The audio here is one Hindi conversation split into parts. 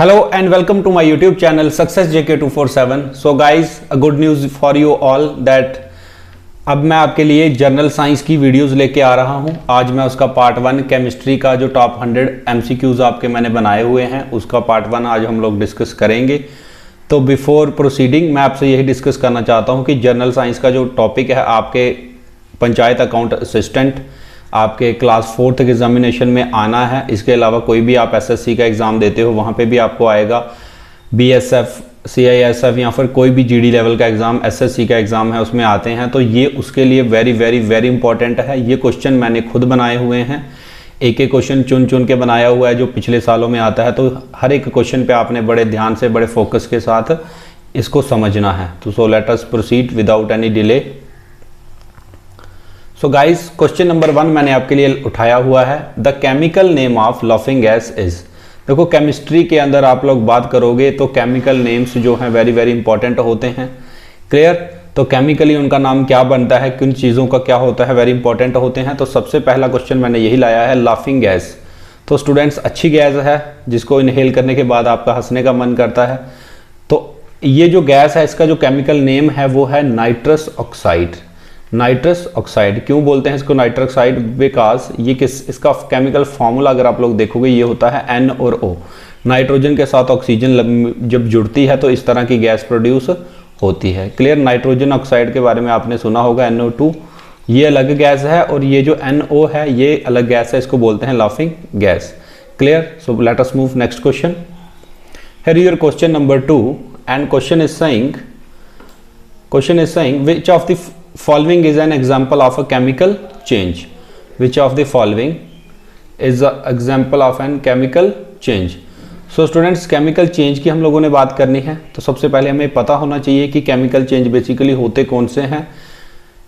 Hello and welcome to my YouTube channel Success JK247. So guys, a good news for you all that अब मैं आपके लिए जर्नल साइंस की वीडियोस लेके आ रहा हूं। आज मैं उसका पार्ट 1 केमिस्ट्री का जो टॉप 100 MCQs आपके मैंने बनाए हुए हैं उसका पार्ट 1 आज हम लोग डिस्कस करेंगे। तो बिफोर प्रोसीडिंग मैं आपसे यही डिस्कस करना चाहता हूं कि जर्नल साइंस का जो टॉपिक है आपके पंचायत अकाउंट असिस्टेंट आपके क्लास 4th के एग्जामिनेशन में आना है। इसके अलावा कोई भी आप एसएससी का एग्ज़ाम देते हो वहाँ पे भी आपको आएगा। बीएसएफ, सीआईएसएफ या फिर कोई भी जीडी लेवल का एग्ज़ाम एसएससी का एग्ज़ाम है उसमें आते हैं, तो ये उसके लिए वेरी वेरी वेरी इंपॉर्टेंट है। ये क्वेश्चन मैंने खुद बनाए हुए हैं, एक एक क्वेश्चन चुन चुन के बनाया हुआ है जो पिछले सालों में आता है। तो हर एक क्वेश्चन पे आपने बड़े ध्यान से बड़े फोकस के साथ इसको समझना है। तो सो लेट अस प्रोसीड विदाउट एनी डिले। सो गाइस, क्वेश्चन नंबर 1 मैंने आपके लिए उठाया हुआ है। The chemical name of laughing gas is. देखो केमिस्ट्री के अंदर आप लोग बात करोगे तो केमिकल नेम्स जो हैं वेरी वेरी इंपॉर्टेंट होते हैं। क्लियर? तो केमिकली उनका नाम क्या बनता है, किन चीज़ों का क्या होता है, वेरी इंपॉर्टेंट होते हैं। तो सबसे पहला क्वेश्चन मैंने यही लाया है, लाफिंग गैस। तो स्टूडेंट्स, अच्छी गैस है जिसको इनहेल करने के बाद आपका हंसने का मन करता है। तो ये जो गैस है इसका जो केमिकल नेम है वो है नाइट्रस ऑक्साइड। नाइट्रस ऑक्साइड क्यों बोलते हैं इसको नाइट्रस ऑक्साइड? बिकॉज ये इसका केमिकल फॉर्मूला अगर आप लोग देखोगे ये होता है N और O। नाइट्रोजन के साथ ऑक्सीजन जब जुड़ती है तो इस तरह की गैस प्रोड्यूस होती है। क्लियर? नाइट्रोजन ऑक्साइड के बारे में आपने सुना होगा, NO2 ये अलग गैस है और ये जो NO है ये अलग गैस है, इसको बोलते हैं laughing gas. Clear? So let us move next question. Here your question number 2 and question is saying which of the following is an example of a chemical change. Which of the following is an example of an chemical change? So students, chemical change की हम लोगों ने बात करनी है। तो सबसे पहले हमें पता होना चाहिए कि chemical change बेसिकली होते कौन से हैं,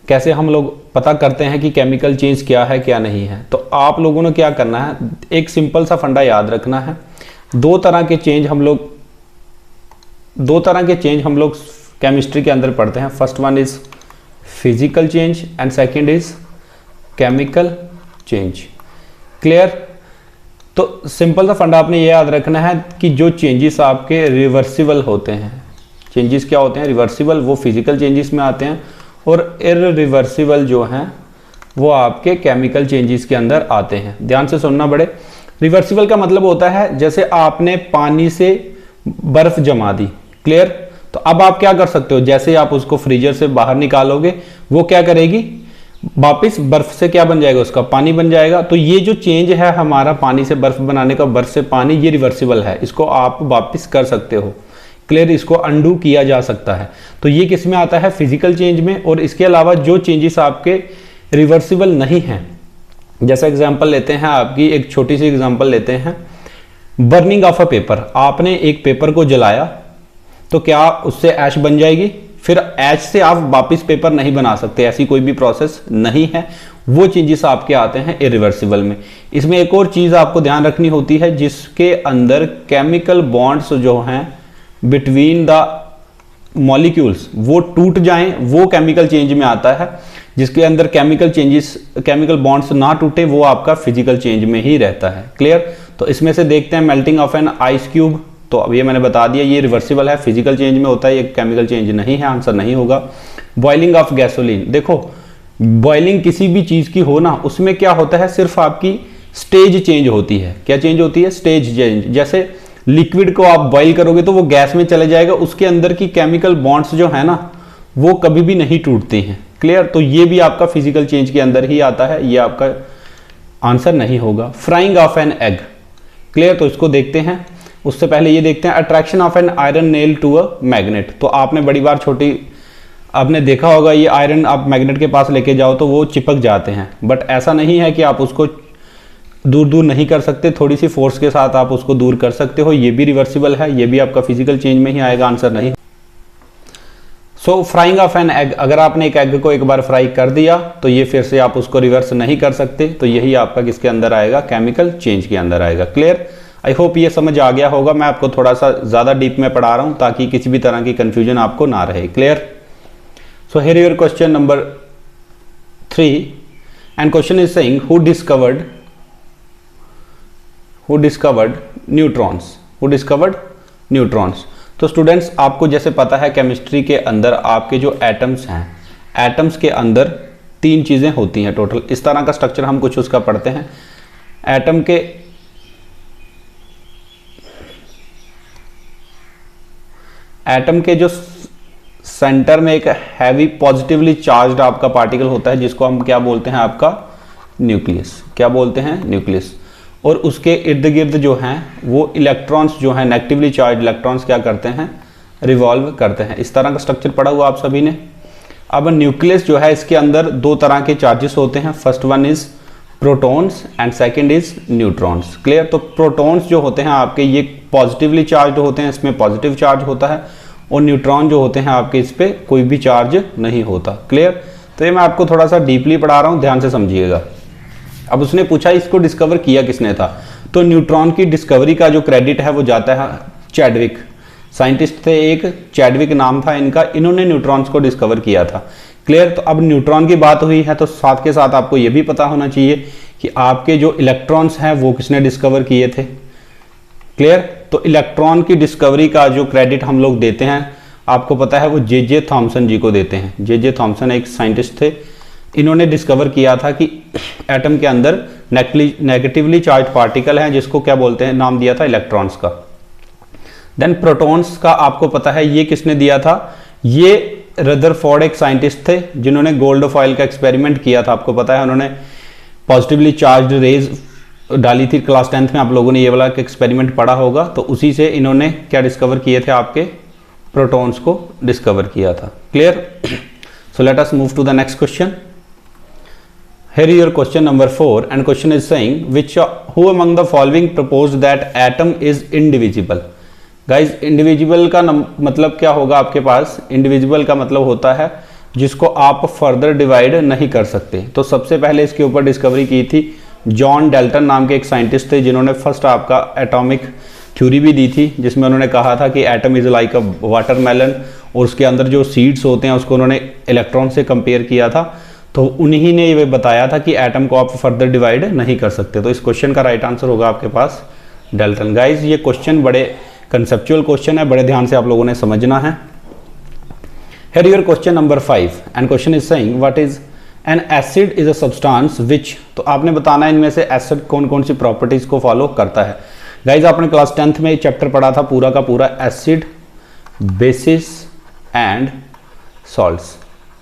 कैसे हम लोग पता करते हैं कि chemical change क्या है क्या नहीं है। तो आप लोगों ने क्या करना है, एक सिंपल सा फंडा याद रखना है। दो तरह के चेंज हम लोग केमिस्ट्री के अंदर पढ़ते हैं। First one is physical change and second is chemical change. Clear? तो सिंपल सा फंडा आपने ये याद रखना है कि जो चेंजेस आपके रिवर्सिबल होते हैं, चेंजेस क्या होते हैं रिवर्सिबल, वो फिजिकल चेंजेस में आते हैं, और इररिवर्सिबल जो हैं वो आपके केमिकल चेंजेस के अंदर आते हैं। ध्यान से सुनना बड़े। रिवर्सिबल का मतलब होता है जैसे आपने पानी से बर्फ जमा दी। क्लियर? तो अब आप क्या कर सकते हो, जैसे आप उसको फ्रीजर से बाहर निकालोगे वो क्या करेगी, वापस बर्फ से क्या बन जाएगा, उसका पानी बन जाएगा। तो ये जो चेंज है हमारा पानी से बर्फ बनाने का, बर्फ से पानी, ये रिवर्सिबल है, इसको आप वापस कर सकते हो। क्लियर? इसको अंडू किया जा सकता है। तो ये किस में आता है, फिजिकल चेंज में। और इसके अलावा जो चेंजेस आपके रिवर्सिबल नहीं हैं, जैसा एग्जाम्पल लेते हैं, आपकी एक छोटी सी एग्जाम्पल लेते हैं, बर्निंग ऑफ अ पेपर। आपने एक पेपर को जलाया तो क्या उससे ऐश बन जाएगी? फिर ऐश से आप वापस पेपर नहीं बना सकते, ऐसी कोई भी प्रोसेस नहीं है। वो चेंजेस आपके आते हैं इरिवर्सिबल में। इसमें एक और चीज आपको ध्यान रखनी होती है, जिसके अंदर केमिकल बॉन्ड्स जो हैं बिटवीन द मॉलिक्यूल्स वो टूट जाएं, वो केमिकल चेंज में आता है। जिसके अंदर केमिकल बॉन्ड्स ना टूटे वो आपका फिजिकल चेंज में ही रहता है। क्लियर? तो इसमें से देखते हैं melting of an ice cube. तो अब ये मैंने बता दिया, ये रिवर्सिबल है, फिजिकल चेंज में होता है, ये केमिकल चेंज नहीं है, आंसर नहीं होगा। Boiling of gasoline. देखो बॉइलिंग किसी भी चीज की हो ना, उसमें क्या होता है, सिर्फ आपकी स्टेज चेंज होती है। क्या चेंज होती है? Stage change. जैसे लिक्विड को आप बॉइल करोगे तो वो गैस में चले जाएगा, उसके अंदर की केमिकल बॉन्ड्स जो है ना वो कभी भी नहीं टूटती हैं। क्लियर? तो ये भी आपका फिजिकल चेंज के अंदर ही आता है, ये आपका आंसर नहीं होगा। Frying of an egg. Clear? तो इसको देखते हैं। उससे पहले ये देखते हैं attraction of an iron nail to a magnet. तो आपने बड़ी बार आपने देखा होगा, ये आयरन आप मैग्नेट के पास लेके जाओ तो वो चिपक जाते हैं, बट ऐसा नहीं है कि आप उसको दूर नहीं कर सकते, थोड़ी सी फोर्स के साथ आप उसको दूर कर सकते हो। ये भी रिवर्सिबल है, ये भी आपका फिजिकल चेंज में ही आएगा, आंसर नहीं। सो फ्राइंग ऑफ एन एग, अगर आपने एक एग को एक बार फ्राई कर दिया तो ये फिर से आप उसको रिवर्स नहीं कर सकते, तो यही आपका किसके अंदर आएगा, केमिकल चेंज के अंदर आएगा। क्लियर? आई होप ये समझ आ गया होगा। मैं आपको थोड़ा सा ज़्यादा डीप में पढ़ा रहा हूँ ताकि किसी भी तरह की कंफ्यूजन आपको ना रहे। Clear? So here your question number 3 and question is saying who discovered neutrons. Who discovered neutrons. तो स्टूडेंट्स आपको जैसे पता है केमिस्ट्री के अंदर आपके जो एटम्स हैं, एटम्स के अंदर 3 चीज़ें होती हैं टोटल। इस तरह का स्ट्रक्चर हम कुछ उसका पढ़ते हैं। एटम के जो सेंटर में एक हैवी पॉजिटिवली चार्ज्ड आपका पार्टिकल होता है जिसको हम क्या बोलते हैं, आपका न्यूक्लियस। क्या बोलते हैं, न्यूक्लियस। और उसके इर्द गिर्द जो हैं वो इलेक्ट्रॉन्स जो हैं, नेगेटिवली चार्ज इलेक्ट्रॉन्स क्या करते हैं, रिवॉल्व करते हैं। इस तरह का स्ट्रक्चर पढ़ा हुआ आप सभी ने। अब न्यूक्लियस जो है इसके अंदर 2 तरह के चार्जेस होते हैं। First one is protons and second is neutrons. Clear. तो प्रोटॉन्स जो होते हैं आपके ये पॉजिटिवली चार्ज होते हैं, इसमें पॉजिटिव चार्ज होता है, और न्यूट्रॉन जो होते हैं आपके इस पे कोई भी चार्ज नहीं होता। क्लियर। तो ये मैं आपको थोड़ा सा डीपली पढ़ा रहा हूँ, ध्यान से समझिएगा। अब उसने पूछा इसको डिस्कवर किया किसने था, तो न्यूट्रॉन की डिस्कवरी का जो क्रेडिट है वो जाता है चैडविक। साइंटिस्ट थे एक, चैडविक नाम था इनका, इन्होंने न्यूट्रॉन्स को डिस्कवर किया था। क्लियर। तो अब न्यूट्रॉन की बात हुई है तो साथ के साथ आपको यह भी पता होना चाहिए कि आपके जो इलेक्ट्रॉन्स हैं वो किसने डिस्कवर किए थे। क्लियर। तो इलेक्ट्रॉन की डिस्कवरी का जो क्रेडिट हम लोग देते हैं आपको पता है वो जे थॉमसन जी को देते हैं। जे थॉमसन एक साइंटिस्ट थे, इन्होंने डिस्कवर किया था कि एटम के अंदर नेगेटिवली चार्ज पार्टिकल हैं जिसको क्या बोलते हैं, नाम दिया था इलेक्ट्रॉन्स का। देन प्रोटॉन्स का आपको पता है ये किसने दिया था, ये रदरफोर्ड एक साइंटिस्ट थे जिन्होंने गोल्ड फॉयल का एक्सपेरिमेंट किया था। आपको पता है उन्होंने पॉजिटिवली चार्ज्ड रेज डाली थी। क्लास 10th में आप लोगों ने ये वाला एक्सपेरिमेंट पढ़ा होगा। तो उसी से इन्होंने क्या डिस्कवर किए थे, आपके प्रोटॉन्स को डिस्कवर किया था। Clear. So let us move to the next question. Here your question number 4 and question is saying who among the following proposed that atom is indivisible। Guys indivisible का मतलब क्या होगा आपके पास, indivisible का मतलब होता है जिसको आप फर्दर डिवाइड नहीं कर सकते। तो सबसे पहले इसके ऊपर डिस्कवरी की थी जॉन डेल्टन नाम के एक साइंटिस्ट थे जिन्होंने फर्स्ट आपका एटॉमिक थ्योरी भी दी थी, जिसमें उन्होंने कहा था कि atom is like a watermelon, और उसके अंदर जो सीड्स होते हैं उसको उन्होंने इलेक्ट्रॉन से कंपेयर किया था। तो उन्हीं ने ये बताया था कि एटम को आप फर्दर डिवाइड नहीं कर सकते। तो इस क्वेश्चन का राइट आंसर होगा आपके पास डेल्टन। गाइज ये क्वेश्चन बड़े कंसेप्चुअल क्वेश्चन है, बड़े ध्यान से आप लोगों ने समझना है। Here your question number 5 and question is saying what is an acid is a substance which, तो आपने बताना है इनमें से एसिड कौन कौन सी प्रॉपर्टीज को फॉलो करता है। गाइज आपने क्लास 10th में चैप्टर पढ़ा था पूरा का पूरा, एसिड, बेसिस एंड सॉल्ट्स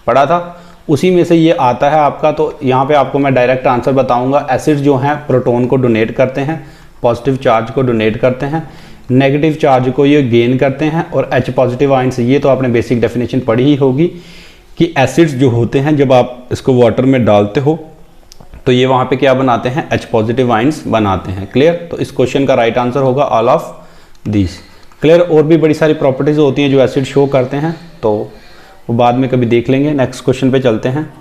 पढ़ा था, उसी में से ये आता है आपका। तो यहाँ पे आपको मैं डायरेक्ट आंसर बताऊंगा। एसिड जो हैं प्रोटॉन को डोनेट करते हैं, पॉजिटिव चार्ज को डोनेट करते हैं, नेगेटिव चार्ज को ये गेन करते हैं, और H पॉजिटिव आयंस, ये तो आपने बेसिक डेफिनेशन पढ़ी ही होगी कि एसिड्स जो होते हैं जब आप इसको वाटर में डालते हो तो ये वहाँ पे क्या बनाते हैं, H पॉजिटिव आयंस बनाते हैं। क्लियर। तो इस क्वेश्चन का राइट आंसर होगा ऑल ऑफ दिस। क्लियर। और भी बड़ी सारी प्रॉपर्टीज होती हैं जो एसिड शो करते हैं, तो वो बाद में कभी देख लेंगे। नेक्स्ट क्वेश्चन पे चलते हैं।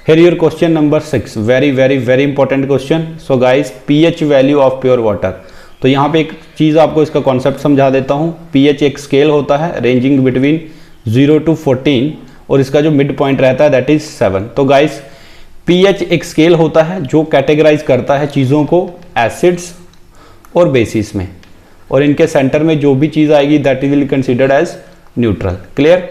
Here your question number 6, very important question। So guys pH value of pure water. तो यहाँ पे एक चीज़ आपको इसका कॉन्सेप्ट समझा देता हूँ। pH एक स्केल होता है रेंजिंग बिटवीन 0 to 14, और इसका जो मिड पॉइंट रहता है दैट इज 7। तो गाइस pH एक स्केल होता है जो कैटेगराइज करता है चीज़ों को एसिड्स और बेसिस में, और इनके सेंटर में जो भी चीज़ आएगी that will considered as neutral. Clear.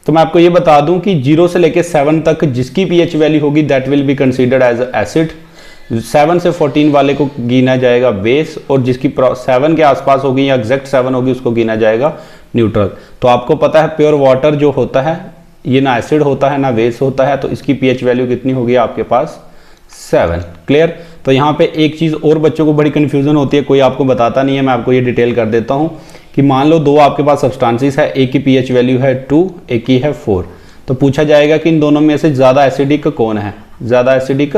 तो मैं आपको ये बता दूं कि 0 से लेके 7 तक जिसकी pH वैल्यू होगी that will be considered as acid. 7 से 14 वाले को गिना जाएगा बेस, और जिसकी 7 के आसपास होगी या एग्जैक्ट 7 होगी उसको गिना जाएगा न्यूट्रल। तो आपको पता है प्योर वाटर जो होता है ये ना एसिड होता है ना बेस होता है, तो इसकी pH वैल्यू कितनी होगी आपके पास, 7। क्लियर। तो यहाँ पे एक चीज़ और बच्चों को बड़ी कन्फ्यूजन होती है, कोई आपको बताता नहीं है, मैं आपको ये डिटेल कर देता हूँ कि मान लो 2 आपके पास सब्सटेंसेस है, एक की pH वैल्यू है 2, एक की है 4। तो पूछा जाएगा कि इन दोनों में से ज़्यादा एसिडिक कौन है, ज़्यादा एसिडिक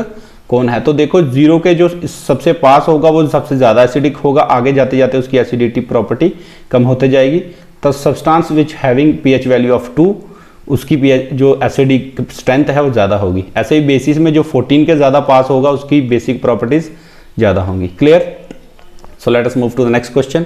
कौन है। तो देखो 0 के जो सबसे पास होगा वो सबसे ज़्यादा एसिडिक होगा, आगे जाते जाते उसकी एसिडिटी प्रॉपर्टी कम होते जाएगी। तो substance which having pH value of 2 उसकी pH जो एसिडिक स्ट्रेंथ है वो ज़्यादा होगी। ऐसे ही बेसिस में जो 14 के ज़्यादा पास होगा उसकी बेसिक प्रॉपर्टीज ज़्यादा होंगी। Clear. So let us move to the next question.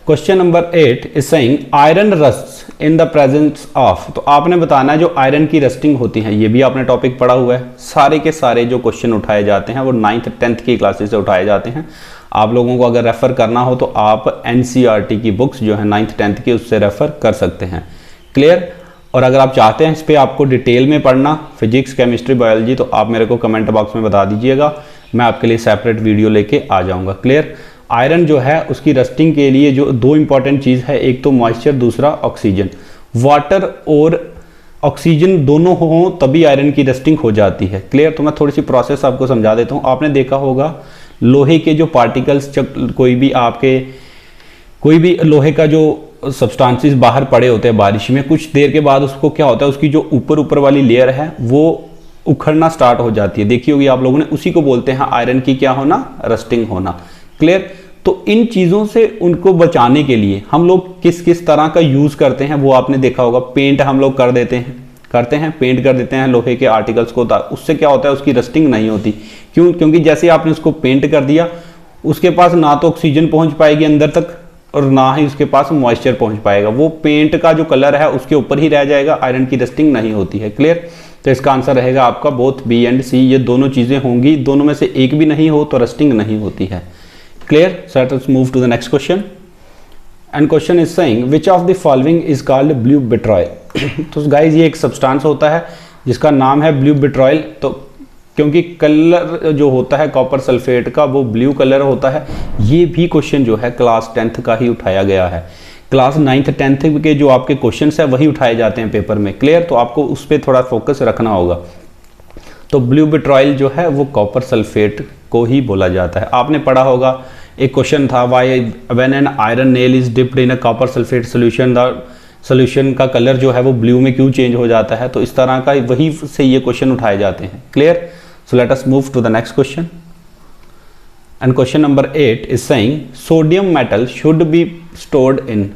Question number 8 is saying iron rust in the presence of. तो आपने बताना है जो आयरन की रस्टिंग होती है, ये भी आपने टॉपिक पढ़ा हुआ है। सारे के सारे जो क्वेश्चन उठाए जाते हैं वो 9th 10th की क्लासेस से उठाए जाते हैं। आप लोगों को अगर रेफ़र करना हो तो आप NCERT की बुक्स जो है 9th 10th की उससे रेफ़र कर सकते हैं। क्लियर। और अगर आप चाहते हैं इस पर आपको डिटेल में पढ़ना फिजिक्स, केमिस्ट्री, बायोलॉजी, तो आप मेरे को कमेंट बॉक्स में बता दीजिएगा, मैं आपके लिए सेपरेट वीडियो लेके आ जाऊँगा। क्लियर। आयरन जो है उसकी रस्टिंग के लिए जो दो इंपॉर्टेंट चीज़ है, एक तो मॉइस्चर, दूसरा ऑक्सीजन। वाटर और ऑक्सीजन दोनों हों तभी आयरन की रस्टिंग हो जाती है। क्लियर। तो मैं थोड़ी सी प्रोसेस आपको समझा देता हूँ। आपने देखा होगा लोहे के जो पार्टिकल्स, कोई भी लोहे का जो सब्सटेंसेस बाहर पड़े होते हैं बारिश में, कुछ देर के बाद उसको क्या होता है, उसकी जो ऊपर वाली लेयर है वो उखड़ना स्टार्ट हो जाती है। देखी होगी आप लोगों ने, उसी को बोलते हैं आयरन की क्या होना, रस्टिंग होना। क्लियर। तो इन चीज़ों से उनको बचाने के लिए हम लोग किस किस तरह का यूज़ करते हैं वो आपने देखा होगा। पेंट हम लोग पेंट कर देते हैं लोहे के आर्टिकल्स को, उससे क्या होता है, उसकी रस्टिंग नहीं होती। क्यों? क्योंकि जैसे आपने उसको पेंट कर दिया, उसके पास ना तो ऑक्सीजन पहुंच पाएगी अंदर तक और ना ही उसके पास मॉइस्चर पहुंच पाएगा। वो पेंट का जो कलर है उसके ऊपर ही रह जाएगा, आयरन की रस्टिंग नहीं होती है। क्लियर। तो इसका आंसर रहेगा आपका बोथ बी एंड सी, ये दोनों चीज़ें होंगी, दोनों में से एक भी नहीं हो तो रस्टिंग नहीं होती है। Clear? So let us move to the next question. And question is saying which of the following is called blue vitriol? तो guys ये एक सब्सटेंस होता है जिसका नाम है ब्लू विट्रॉयल। तो क्योंकि कलर जो होता है कॉपर सल्फेट का वो ब्लू कलर होता है, ये भी क्वेश्चन जो है क्लास 10th का ही उठाया गया है। क्लास 9th 10th के जो आपके क्वेश्चंस है वही उठाए जाते हैं पेपर में। क्लियर। तो आपको उस पर थोड़ा फोकस रखना होगा। तो ब्लू विट्रॉयल जो है वो कॉपर सल्फेट को ही बोला जाता है। आपने पढ़ा होगा, एक क्वेश्चन था, why when an iron nail is dipped in a copper sulphate solution the solution का कलर जो है वो ब्लू में क्यों चेंज हो जाता है। तो इस तरह का वही से ये क्वेश्चन उठाए जाते हैं। Clear. So let us move to the next question. And question number 8 is saying sodium metal should be stored in.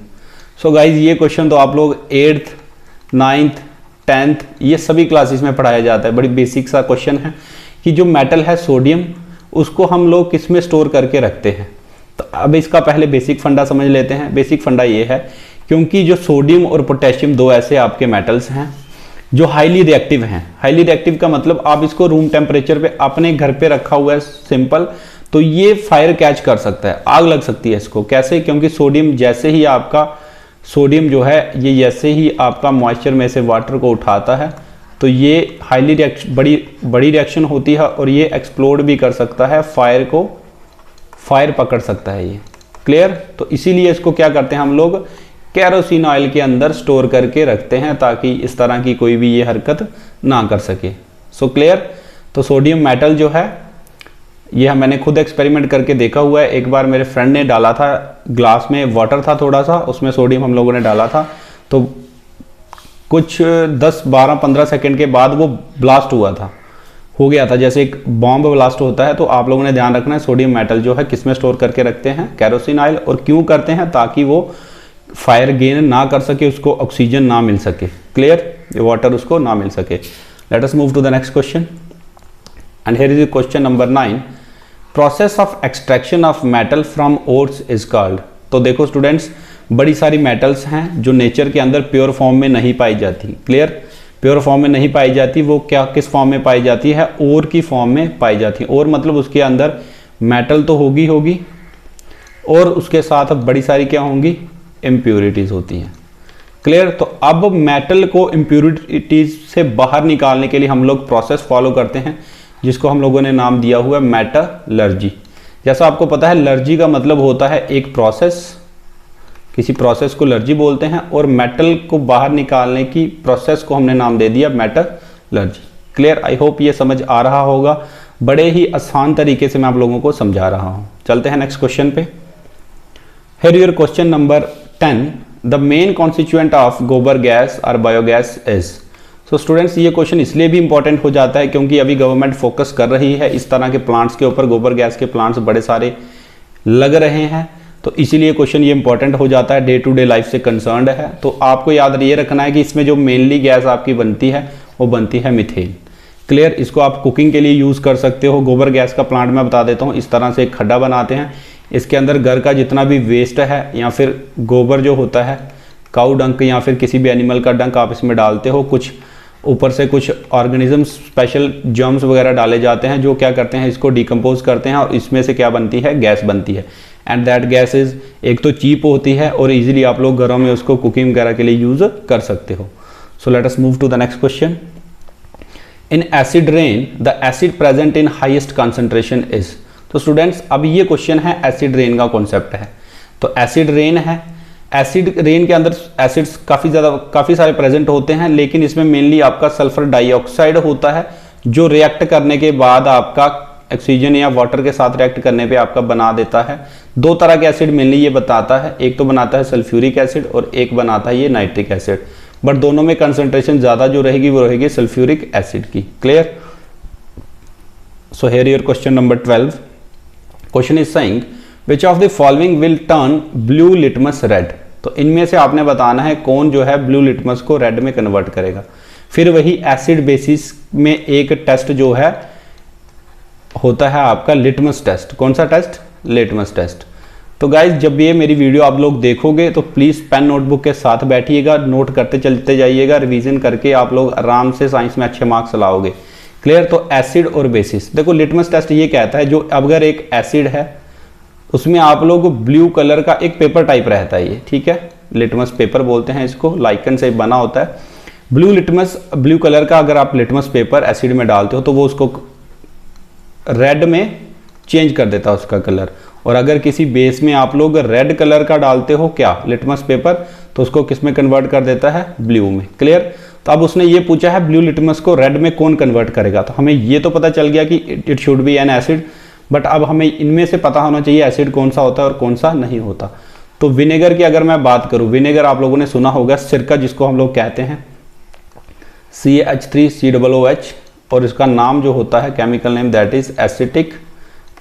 So guys ये क्वेश्चन तो आप लोग 8th 9th 10th ये सभी क्लासेस में पढ़ाया जाता है। बड़ी बेसिक सा क्वेश्चन है कि जो मेटल है सोडियम, उसको हम लोग किस में स्टोर करके रखते हैं। तो अब इसका पहले बेसिक फंडा समझ लेते हैं। बेसिक फंडा ये है, क्योंकि जो सोडियम और पोटेशियम दो ऐसे आपके मेटल्स हैं जो हाईली रिएक्टिव हैं। हाईली रिएक्टिव का मतलब आप इसको रूम टेम्परेचर पे अपने घर पे रखा हुआ है सिंपल, तो ये फायर कैच कर सकता है, आग लग सकती है इसको। कैसे? क्योंकि सोडियम जो है ये जैसे ही आपका मॉइस्चर में से वाटर को उठाता है तो ये हाईली बड़ी रिएक्शन होती है और ये एक्सप्लोड भी कर सकता है, फायर पकड़ सकता है ये। क्लियर। तो इसीलिए इसको क्या करते हैं हम लोग, केरोसिन ऑयल के अंदर स्टोर करके रखते हैं ताकि इस तरह की कोई भी ये हरकत ना कर सके। So clear. तो सोडियम मेटल जो है ये मैंने खुद एक्सपेरिमेंट करके देखा हुआ है। एक बार मेरे फ्रेंड ने डाला था, ग्लास में वाटर था थोड़ा सा, उसमें सोडियम हम लोगों ने डाला था, तो कुछ 10 12 15 सेकंड के बाद वो ब्लास्ट हो गया था, जैसे एक बॉम्ब ब्लास्ट होता है। तो आप लोगों ने ध्यान रखना है सोडियम मेटल जो है किस में स्टोर करके रखते हैं, केरोसिन ऑयल। और क्यों करते हैं? ताकि वो फायर गेन ना कर सके, उसको ऑक्सीजन ना मिल सके। क्लियर। वाटर उसको ना मिल सके। Let us move to the next question and here is question number 9। Process of extraction of metal from ores is called. तो देखो स्टूडेंट्स, बड़ी सारी मेटल्स हैं जो नेचर के अंदर प्योर फॉर्म में नहीं पाई जाती। क्लियर। प्योर फॉर्म में नहीं पाई जाती, वो क्या किस फॉर्म में पाई जाती है, ओर की फॉर्म में पाई जाती है। और मतलब उसके अंदर मेटल तो होगी और उसके साथ अब बड़ी सारी क्या होंगी, इम्प्योरिटीज होती हैं। क्लियर। तो अब मेटल को इम्प्योरिटीज से बाहर निकालने के लिए हम लोग प्रोसेस फॉलो करते हैं जिसको हम लोगों ने नाम दिया हुआ है मेटलर्जी। जैसा आपको पता है लर्जी का मतलब होता है एक प्रोसेस, किसी प्रोसेस को लर्जी बोलते हैं, और मेटल को बाहर निकालने की प्रोसेस को हमने नाम दे दिया मेटलर्जी। क्लियर। आई होप ये समझ आ रहा होगा, बड़े ही आसान तरीके से मैं आप लोगों को समझा रहा हूं। चलते हैं नेक्स्ट क्वेश्चन पे। Here your question number 10। The main constituent of गोबर गैस और बायोगैस इज। सो स्टूडेंट्स ये क्वेश्चन इसलिए भी इंपॉर्टेंट हो जाता है क्योंकि अभी गवर्नमेंट फोकस कर रही है इस तरह के प्लांट्स के ऊपर। गोबर गैस के प्लांट्स बड़े सारे लग रहे हैं, तो इसीलिए क्वेश्चन ये इंपॉर्टेंट हो जाता है, डे टू डे लाइफ से कंसर्न्ड है। तो आपको याद ये रखना है कि इसमें जो मेनली गैस आपकी बनती है वो बनती है मीथेन। क्लियर। इसको आप कुकिंग के लिए यूज़ कर सकते हो। गोबर गैस का प्लांट मैं बता देता हूँ, इस तरह से एक खड्डा बनाते हैं, इसके अंदर घर का जितना भी वेस्ट है या फिर गोबर जो होता है, काऊ डंक या फिर किसी भी एनिमल का डंक आप इसमें डालते हो, कुछ ऊपर से कुछ ऑर्गेनिज्म स्पेशल जर्म्स वगैरह डाले जाते हैं जो क्या करते हैं, इसको डिकम्पोज करते हैं और इसमें से क्या बनती है, गैस बनती है। एंड दैट गैस इज एक तो चीप होती है और इजीली आप लोग घरों में उसको कुकिंग वगैरह के लिए यूज कर सकते हो। So let us move to the next question. In acid rain the acid present in highest concentration is. तो स्टूडेंट्स अब ये क्वेश्चन है एसिड रेन का कॉन्सेप्ट है। तो एसिड रेन है, एसिड रेन के अंदर एसिड्स काफ़ी सारे प्रेजेंट होते हैं, लेकिन इसमें मेनली आपका सल्फर डाइऑक्साइड होता है जो रिएक्ट करने के बाद आपका ऑक्सीजन या वाटर के साथ रिएक्ट करने पे आपका बना देता है। दो तरह के एसिड मेनली ये बताता है, एक तो बनाता है सल्फ्यूरिक एसिड और एक बनाता है ये नाइट्रिक एसिड, बट दोनों में कंसंट्रेशन ज़्यादा जो रहेगी वो रहेगी सल्फ्यूरिक एसिड की। Clear? So here your question number 12। Question is saying which of the following will turn blue litmus red. तो इनमें से आपने बताना है कौन जो है ब्लू लिटमस को रेड में कन्वर्ट करेगा। फिर वही एसिड बेसिस में एक टेस्ट जो है होता है आपका लिटमस टेस्ट। कौन सा टेस्ट? Litmus test. तो गाइज जब ये मेरी वीडियो आप लोग देखोगे तो प्लीज़ पेन नोटबुक के साथ बैठिएगा, नोट करते चलते जाइएगा, रिवीजन करके आप लोग आराम से साइंस में अच्छे मार्क्स लाओगे। क्लियर? तो एसिड और बेसिस, देखो लिटमस टेस्ट ये कहता है जो अगर एक एसिड है उसमें आप लोग ब्लू कलर का एक पेपर टाइप रहता है ये, ठीक है, लिटमस पेपर बोलते हैं इसको, लाइकन से बना होता है। ब्लू कलर का अगर आप लिटमस पेपर एसिड में डालते हो तो वो उसको रेड में चेंज कर देता है उसका कलर। और अगर किसी बेस में आप लोग रेड कलर का डालते हो क्या, लिटमस पेपर, तो उसको किस में कन्वर्ट कर देता है? ब्लू में। क्लियर? तो अब उसने ये पूछा है ब्लू लिटमस को रेड में कौन कन्वर्ट करेगा। तो हमें ये तो पता चल गया कि it should be N acid, but अब हमें इनमें से पता होना चाहिए एसिड कौन सा होता है और कौन सा नहीं होता। तो विनेगर की अगर मैं बात करूं, विनेगर आप लोगों ने सुना होगा, सिरका जिसको हम लोग कहते हैं CH3COOH, और इसका नाम जो होता है chemical name that is acetic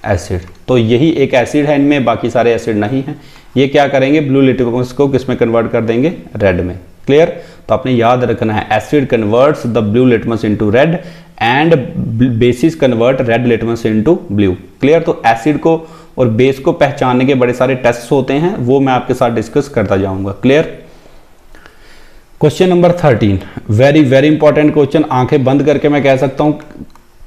acid. तो यही एक एसिड है, इनमें बाकी सारे एसिड नहीं है। ये क्या करेंगे, ब्लू लिटमस को किस में कन्वर्ट कर देंगे? रेड में। क्लियर? तो आपने याद रखना है acid converts the blue litmus into red and bases convert red litmus into blue. Clear? तो एसिड को और बेस को पहचानने के बड़े सारे टेस्ट होते हैं, वो मैं आपके साथ डिस्कस करता जाऊंगा। Clear? Question number 13, very very important question, आंखें बंद करके मैं कह सकता हूं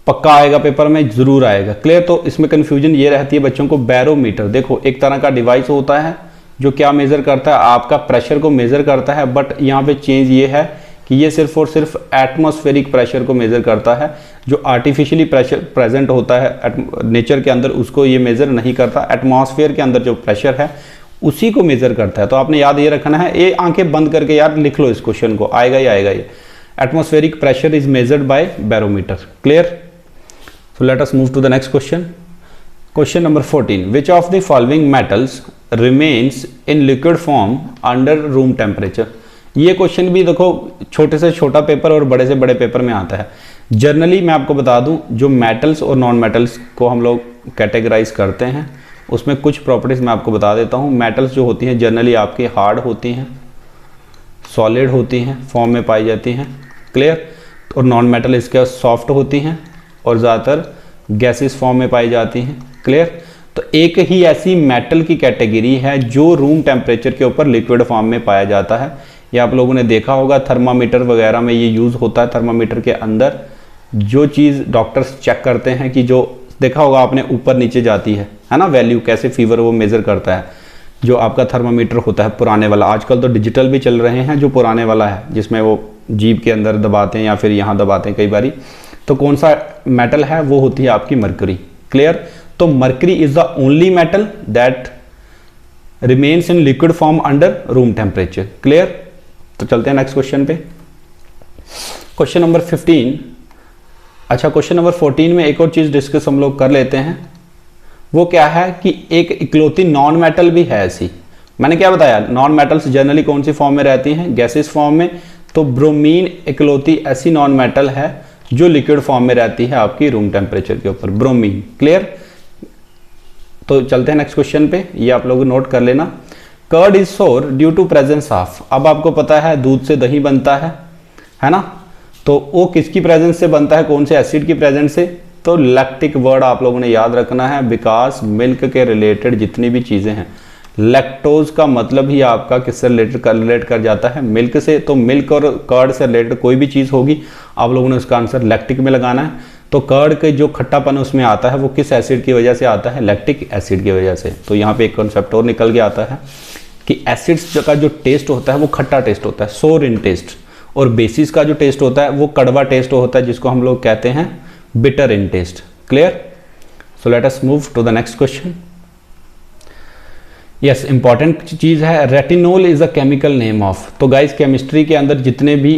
पक्का आएगा पेपर में, जरूर आएगा। क्लियर? तो इसमें कंफ्यूजन ये रहती है बच्चों को, बैरोमीटर देखो एक तरह का डिवाइस होता है जो क्या मेजर करता है, आपका प्रेशर को मेजर करता है, बट यहाँ पे चेंज ये है कि ये सिर्फ और सिर्फ एटमॉस्फेरिक प्रेशर को मेजर करता है। जो आर्टिफिशियली प्रेशर प्रेजेंट होता है नेचर के अंदर उसको ये मेजर नहीं करता, एटमॉस्फेयर के अंदर जो प्रेशर है उसी को मेजर करता है। तो आपने याद ये रखना है, ये आंखें बंद करके यार लिख लो इस क्वेश्चन को, आएगा ही आएगा ये। Atmospheric pressure is measured by barometer. Clear? So let us move to the next question. Question number 14, which of the following metals remains in liquid form under room temperature. ये क्वेश्चन भी देखो छोटे से छोटा पेपर और बड़े से बड़े पेपर में आता है। जनरली मैं आपको बता दूं, जो मेटल्स और नॉन मेटल्स को हम लोग कैटेगराइज करते हैं उसमें कुछ प्रॉपर्टीज मैं आपको बता देता हूं। मेटल्स जो होती हैं जनरली आपकी हार्ड होती हैं, सॉलिड होती हैं, फॉर्म में पाई जाती हैं। क्लियर? और नॉन मेटल इसके सॉफ्ट होती हैं और ज़्यादातर गैसेस फॉर्म में पाई जाती हैं। क्लियर? तो एक ही ऐसी मेटल की कैटेगरी है जो रूम टेम्परेचर के ऊपर लिक्विड फॉर्म में पाया जाता है। ये आप लोगों ने देखा होगा, थर्मामीटर वगैरह में ये यूज़ होता है। थर्मामीटर के अंदर जो चीज़ डॉक्टर्स चेक करते हैं कि जो देखा होगा आपने ऊपर नीचे जाती है ना, वैल्यू कैसे फीवर वो मेज़र करता है। जो आपका थर्मामीटर होता है पुराने वाला, आजकल तो डिजिटल भी चल रहे हैं, जो पुराने वाला है जिसमें वो जीभ के अंदर दबाते हैं या फिर यहाँ दबाते हैं कई बारी। तो कौन सा मेटल है, वो होती है आपकी मरकरी। क्लियर? तो mercury is the only metal that remains in liquid form under room temperature. Clear? तो चलते हैं नेक्स्ट क्वेश्चन पे। Question number 15। अच्छा, क्वेश्चन नंबर 14 में एक और चीज डिस्कस हम लोग कर लेते हैं। वो क्या है कि एक इकलौती नॉन मेटल भी है ऐसी। मैंने क्या बताया, नॉन मेटल्स जनरली कौन सी फॉर्म में रहती हैं? गैसेस फॉर्म में। तो ब्रोमीन इकलौती ऐसी नॉन मेटल है जो लिक्विड फॉर्म में रहती है आपकी रूम टेम्परेचर के ऊपर, ब्रोमीन। क्लियर? तो चलते हैं नेक्स्ट क्वेश्चन पे, ये आप लोग नोट कर लेना। कर्ड इज सोर ड्यू टू प्रेजेंस ऑफ। अब आपको पता है दूध से दही बनता है ना? तो वो किसकी प्रेजेंस से बनता है, कौन से एसिड की प्रेजेंस से? तो लैक्टिक वर्ड आप लोगों ने याद रखना है, बिकॉज मिल्क के रिलेटेड जितनी भी चीज़ें हैं लैक्टोज का मतलब ही आपका किससे रिलेट कर जाता है, मिल्क से। तो मिल्क और कर्ड से रिलेटेड कोई भी चीज़ होगी आप लोगों ने उसका आंसर लैक्टिक में लगाना है। तो कर्ड के जो खट्टापन उसमें आता है वो किस एसिड की वजह से आता है, लैक्टिक एसिड की वजह से। तो यहाँ पे एक कॉन्सेप्ट और निकल के आता है कि एसिड्स का जो टेस्ट होता है वो खट्टा टेस्ट होता है, सोर इन टेस्ट, और बेसिस का जो टेस्ट होता है वो कड़वा टेस्ट होता है, जिसको हम लोग कहते हैं bitter in taste. Clear? So let us move to the next question. Yes, important चीज़ है, retinol is a chemical name of. तो गाइस केमिस्ट्री के अंदर जितने भी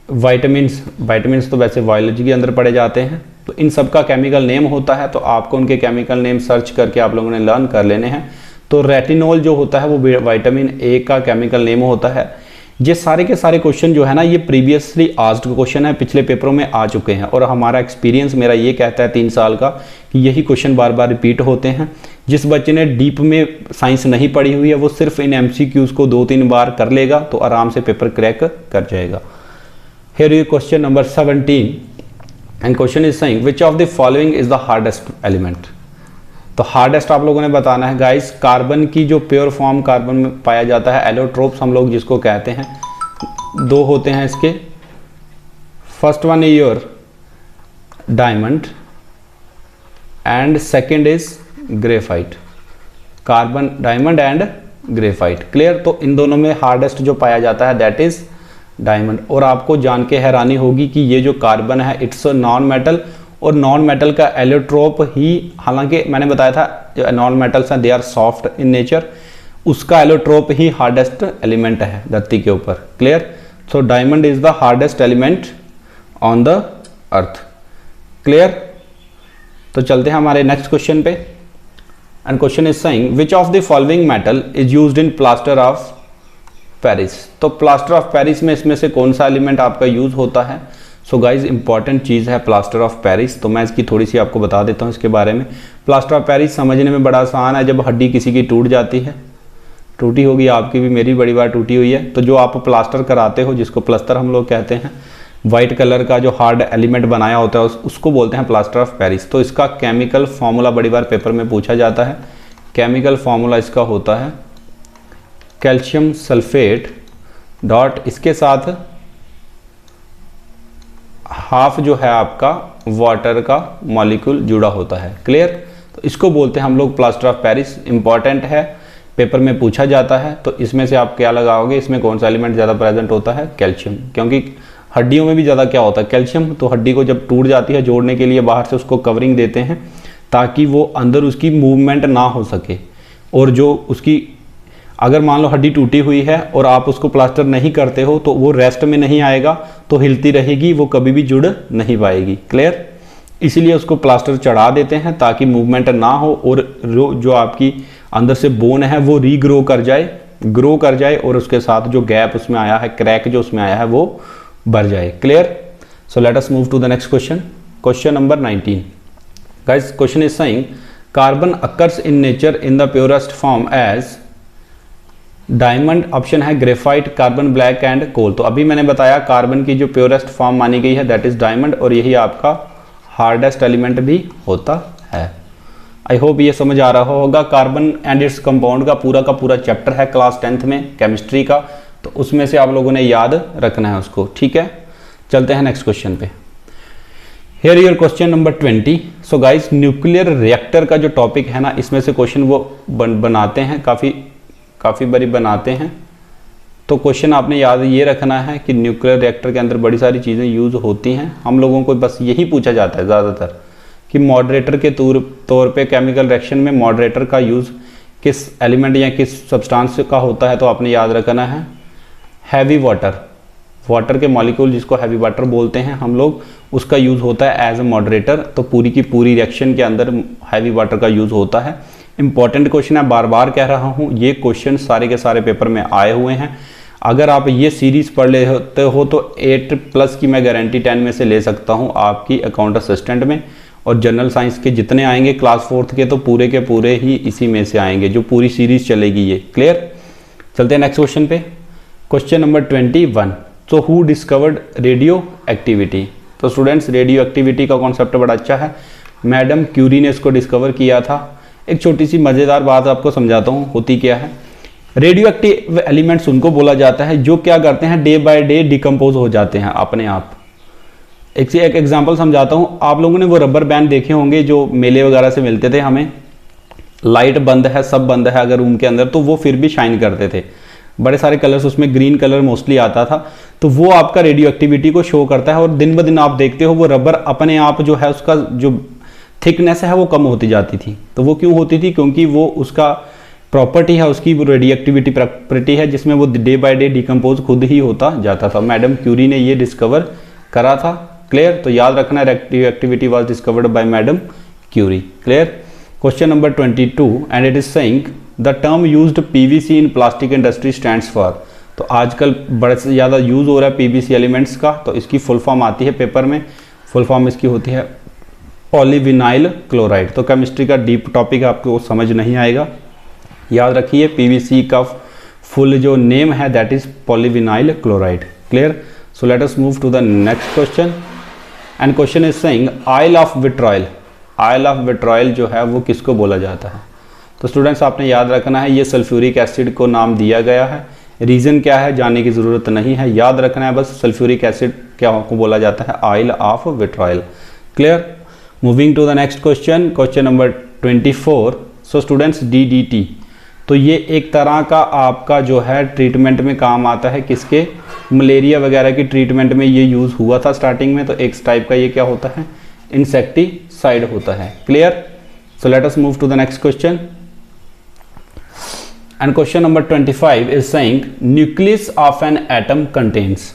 वाइटामिन्स तो वैसे बायोलॉजी के अंदर पढ़े जाते हैं, तो इन सब का केमिकल नेम होता है, तो आपको उनके केमिकल नेम सर्च करके आप लोगों ने लर्न कर लेने हैं। तो रेटिनोल जो होता है वो विटामिन ए का केमिकल नेम होता है। ये सारे के सारे क्वेश्चन जो है ना, ये प्रीवियसली आस्क्ड क्वेश्चन है, पिछले पेपरों में आ चुके हैं, और हमारा एक्सपीरियंस मेरा ये कहता है 3 साल का कि यही क्वेश्चन बार बार रिपीट होते हैं। जिस बच्चे ने डीप में साइंस नहीं पढ़ी हुई है वो सिर्फ इन MCQs को 2-3 बार कर लेगा तो आराम से पेपर क्रैक कर जाएगा। Here is question number 17 and question is saying which of the following is the hardest element. तो हार्डेस्ट आप लोगों ने बताना है गाइस। कार्बन की जो प्योर फॉर्म कार्बन में पाया जाता है, एलोट्रोप्स हम लोग जिसको कहते हैं, 2 होते हैं इसके। First one is your diamond and second is graphite. Carbon, diamond and graphite. Clear? तो इन दोनों में हार्डेस्ट जो पाया जाता है दैट इज डायमंड। और आपको जान के हैरानी होगी कि ये जो कार्बन है इट्स नॉन मेटल, और नॉन मेटल का एलोट्रोप ही, हालांकि मैंने बताया था जो नॉन मेटल्स हैं they are soft in nature, उसका एलोट्रोप ही हार्डेस्ट एलिमेंट है धरती के ऊपर। Clear? So diamond is the hardest element on the earth. Clear? तो चलते हैं हमारे नेक्स्ट क्वेश्चन पे। And question is saying which of the following metal is used in plaster of Paris. तो प्लास्टर ऑफ पेरिस में इसमें से कौन सा एलिमेंट आपका यूज होता है? सो गाइज इंपॉर्टेंट चीज़ है प्लास्टर ऑफ पेरिस, तो मैं इसकी थोड़ी सी आपको बता देता हूँ इसके बारे में। प्लास्टर ऑफ पेरिस समझने में बड़ा आसान है। जब हड्डी किसी की टूट जाती है, टूटी होगी आपकी भी, मेरी बड़ी बार टूटी हुई है, तो जो आप प्लास्टर कराते हो, जिसको प्लस्तर हम लोग कहते हैं, वाइट कलर का जो हार्ड एलिमेंट बनाया होता है उसको बोलते हैं प्लास्टर ऑफ पेरिस। तो इसका केमिकल फॉर्मूला बड़ी बार पेपर में पूछा जाता है। केमिकल फॉर्मूला इसका होता है कैल्शियम सल्फेट डॉट, इसके साथ हाफ जो है आपका वाटर का मॉलिक्यूल जुड़ा होता है। क्लियर? तो इसको बोलते हैं हम लोग प्लास्टर ऑफ पेरिस। इंपॉर्टेंट है, पेपर में पूछा जाता है। तो इसमें से आप क्या लगाओगे, इसमें कौन सा एलिमेंट ज़्यादा प्रेजेंट होता है? कैल्शियम, क्योंकि हड्डियों में भी ज़्यादा क्या होता है? कैल्शियम। तो हड्डी को जब टूट जाती है, जोड़ने के लिए बाहर से उसको कवरिंग देते हैं ताकि वो अंदर उसकी मूवमेंट ना हो सके, और जो उसकी, अगर मान लो हड्डी टूटी हुई है और आप उसको प्लास्टर नहीं करते हो तो वो रेस्ट में नहीं आएगा, तो हिलती रहेगी, वो कभी भी जुड़ नहीं पाएगी। क्लियर? इसीलिए उसको प्लास्टर चढ़ा देते हैं ताकि मूवमेंट ना हो, और जो आपकी अंदर से बोन है वो रीग्रो कर जाए, ग्रो कर जाए, और उसके साथ जो गैप उसमें आया है, क्रैक जो उसमें आया है, वो भर जाए। Clear? So let us move to the next question. Question number 19 guys, question is saying carbon occurs in nature in the purest form as diamond, option है graphite, carbon black and coal. तो अभी मैंने बताया कार्बन की जो प्योरेस्ट फॉर्म मानी गई है दैट इज डायमंड, और यही आपका हार्डेस्ट एलिमेंट भी होता है। आई होप ये समझ आ रहा होगा। कार्बन एंड इट्स कंपाउंड का पूरा चैप्टर है क्लास 10th में केमिस्ट्री का, तो उसमें से आप लोगों ने याद रखना है उसको। ठीक है, चलते हैं नेक्स्ट क्वेश्चन पे। Here your question number 20। So guys nuclear reactor का जो टॉपिक है ना, इसमें से क्वेश्चन वो बनाते हैं, काफ़ी बारी बनाते हैं। तो क्वेश्चन आपने याद ये रखना है कि न्यूक्लियर रिएक्टर के अंदर बड़ी सारी चीज़ें यूज़ होती हैं। हम लोगों को बस यही पूछा जाता है ज़्यादातर कि मॉडरेटर के तौर पे केमिकल रिएक्शन में मॉडरेटर का यूज़ किस एलिमेंट या किस सब्सटेंस का होता है। तो आपने याद रखना है हैवी वाटर के मॉलिक्यूल, जिसको हैवी वाटर बोलते हैं हम लोग, उसका यूज़ होता है एज ए मॉडरेटर। तो पूरी की पूरी रिएक्शन के अंदर हैवी वाटर का यूज़ होता है। इंपॉर्टेंट क्वेश्चन है, बार बार कह रहा हूँ, ये क्वेश्चन सारे के सारे पेपर में आए हुए हैं। अगर आप ये सीरीज़ पढ़ लेते हो तो 8+ की मैं गारंटी 10 में से ले सकता हूँ आपकी अकाउंट असिस्टेंट में, और जनरल साइंस के जितने आएंगे क्लास 4th के तो पूरे के पूरे ही इसी में से आएंगे, जो पूरी सीरीज़ चलेगी ये। क्लियर? चलते हैं नेक्स्ट क्वेश्चन पे। Question number 21। तो हु डिस्कवर्ड रेडियो एक्टिविटी। तो स्टूडेंट्स रेडियो एक्टिविटी का कॉन्सेप्ट बड़ा अच्छा है, मैडम क्यूरी ने इसको डिस्कवर किया था। एक छोटी सी मज़ेदार बात आपको समझाता हूँ, होती क्या है रेडियो एक्टिव एलिमेंट्स उनको बोला जाता है जो क्या करते हैं, डे बाय डे डिकम्पोज हो जाते हैं अपने आप। एक एग्जांपल समझाता हूँ। आप लोगों ने वो रबर बैंड देखे होंगे जो मेले वगैरह से मिलते थे हमें, लाइट बंद है, सब बंद है अगर रूम के अंदर, तो वो फिर भी शाइन करते थे, बड़े सारे कलर्स उसमें, ग्रीन कलर मोस्टली आता था। तो वो आपका रेडियो एक्टिविटी को शो करता है, और दिन ब दिन आप देखते हो वो रबर अपने आप जो है उसका जो थिकनेस है वो कम होती जाती थी। तो वो क्यों होती थी? क्योंकि वो उसका प्रॉपर्टी है, उसकी रेडियो एक्टिविटी प्रॉपर्टी है जिसमें वो डे बाय डे डिकम्पोज खुद ही होता जाता था। मैडम क्यूरी ने ये डिस्कवर करा था। क्लियर? तो याद रखना, radioactivity was discovered by madam Curie. Clear? Question number 22 and it is saying the term used PVC in plastic industry stands for. तो आजकल बड़े से ज़्यादा यूज़ हो रहा है पीवीसी एलिमेंट्स का, तो इसकी फुल फॉर्म आती है पेपर में, फुल फॉर्म इसकी होती है पॉलीविनाइल क्लोराइड। तो केमिस्ट्री का डीप टॉपिक आपको समझ नहीं आएगा, याद रखिए पीवीसी का फुल जो नेम है that is polyvinyl chloride. Clear? So let us move to the next question and question is saying oil of vitriol. Oil of vitriol जो है वो किसको बोला जाता है? तो स्टूडेंट्स आपने याद रखना है, ये सल्फ्यूरिक एसिड को नाम दिया गया है। रीज़न क्या है जानने की ज़रूरत नहीं है, याद रखना है बस सल्फ्यूरिक एसिड क्या को बोला जाता है, oil of vitriol. Clear? Moving to the next question, question number 24। So students DDT, तो ये एक तरह का आपका जो है ट्रीटमेंट में काम आता है, किसके? मलेरिया वगैरह की ट्रीटमेंट में ये यूज़ हुआ था स्टार्टिंग में। तो एक टाइप का ये क्या होता है, इंसेक्टिसाइड होता है। Clear? So let us move to the next question and question number 25 is saying nucleus of an atom contains.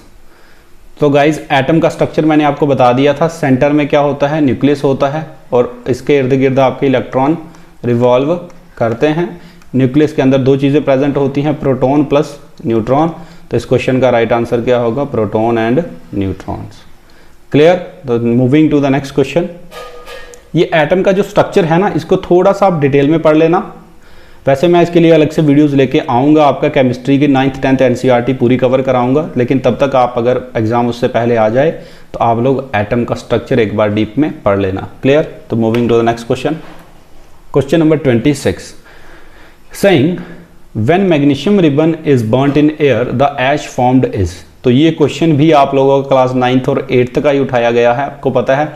तो गाइज एटम का स्ट्रक्चर मैंने आपको बता दिया था, सेंटर में क्या होता है, न्यूक्लियस होता है, और इसके इर्द गिर्द आपके इलेक्ट्रॉन रिवॉल्व करते हैं। न्यूक्लियस के अंदर दो चीज़ें प्रेजेंट होती हैं, प्रोटॉन प्लस न्यूट्रॉन। तो इस क्वेश्चन का राइट आंसर क्या होगा, प्रोटॉन एंड न्यूट्रॉन्स। क्लियर? तो moving to the next question. ये एटम का जो स्ट्रक्चर है ना, इसको थोड़ा सा आप डिटेल में पढ़ लेना। वैसे मैं इसके लिए अलग से वीडियोस लेके आऊँगा, आपका केमिस्ट्री की 9th 10th NCERT पूरी कवर कराऊंगा, लेकिन तब तक आप अगर एग्जाम उससे पहले आ जाए तो आप लोग एटम का स्ट्रक्चर एक बार डीप में पढ़ लेना। क्लियर? तो moving to the next question, question number 26 saying when magnesium ribbon is burnt in air the ash formed is. तो ये क्वेश्चन भी आप लोगों को क्लास 9th और 8th का ही उठाया गया है। आपको पता है